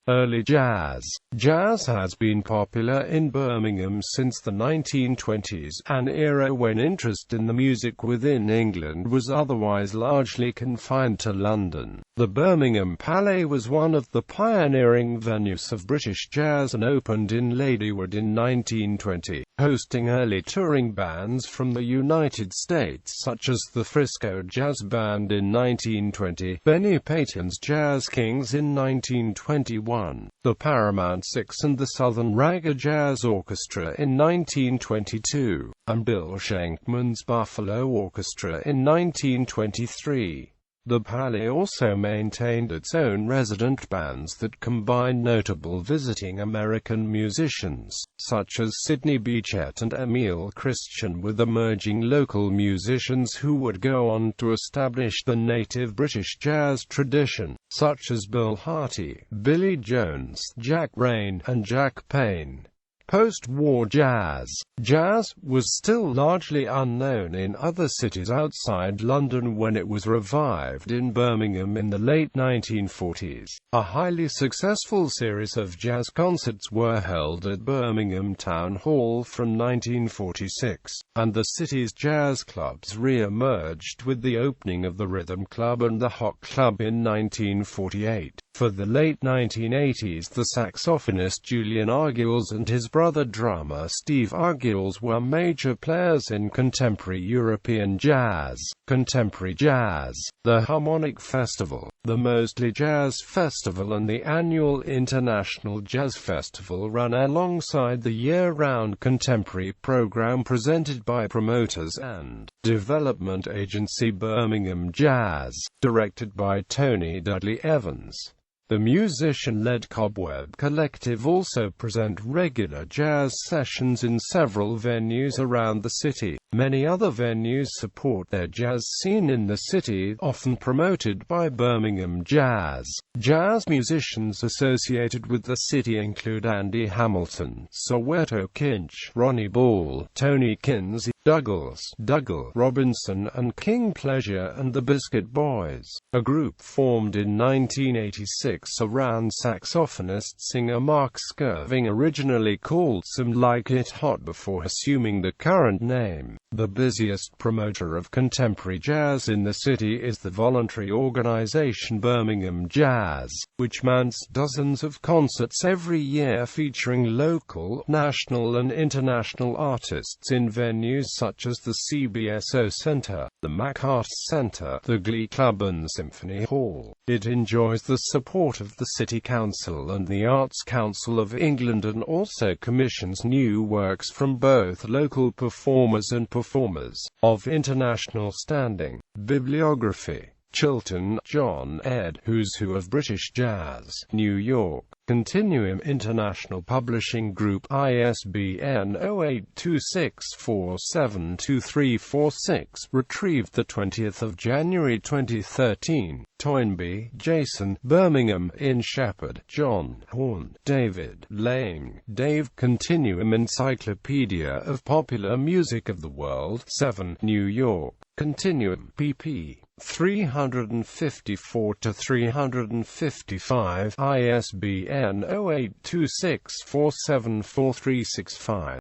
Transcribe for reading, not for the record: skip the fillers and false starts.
Early jazz. Jazz has been popular in Birmingham since the 1920s, an era when interest in the music within England was otherwise largely confined to London. The Birmingham Palais was one of the pioneering venues of British jazz and opened in Ladywood in 1920, hosting early touring bands from the United States such as the Frisco Jazz Band in 1920, Benny Payton's Jazz Kings in 1921, the Paramount Six and the Southern Ragga Jazz Orchestra in 1922, and Bill Shankman's Buffalo Orchestra in 1923. The Palais also maintained its own resident bands that combined notable visiting American musicians, such as Sidney Bechet and Emil Christian, with emerging local musicians who would go on to establish the native British jazz tradition, such as Bill Harty, Billy Jones, Jack Rain, and Jack Payne. Post-war jazz. Jazz was still largely unknown in other cities outside London when it was revived in Birmingham in the late 1940s. A highly successful series of jazz concerts were held at Birmingham Town Hall from 1946, and the city's jazz clubs re-emerged with the opening of the Rhythm Club and the Hot Club in 1948. For the late 1980s, the saxophonist Julian Arguelles and his brother drummer Steve Arguelles were major players in contemporary European jazz. Contemporary jazz. The Harmonic Festival, the Mosley Jazz Festival and the annual International Jazz Festival run alongside the year-round contemporary program presented by promoters and development agency Birmingham Jazz, directed by Tony Dudley Evans. The musician-led Cobweb Collective also present regular jazz sessions in several venues around the city. Many other venues support their jazz scene in the city, often promoted by Birmingham Jazz. Jazz musicians associated with the city include Andy Hamilton, Soweto Kinch, Ronnie Ball, Tony Kinsey, Douglas, Dougal Robinson and King Pleasure and the Biscuit Boys, a group formed in 1986 around saxophonist singer Mark Skirving, originally called Some Like It Hot before assuming the current name. The busiest promoter of contemporary jazz in the city is the voluntary organization Birmingham Jazz, which mounts dozens of concerts every year featuring local, national and international artists in venues such as the CBSO Center, the MacArthur Center, the Glee Club and Symphony Hall. It enjoys the support of the City Council and the Arts Council of England and also commissions new works from both local performers and performers of international standing. Bibliography. Chilton, John ed. Who's Who of British Jazz. New York. Continuum International Publishing Group. ISBN 0826472346. Retrieved 20 January 2013. Toynbee, Jason. Birmingham, in Shepherd. John Horn. David Lane. Dave. Continuum Encyclopedia of Popular Music of the World. 7. New York. Continuum. pp. 354-355, ISBN 0826474365.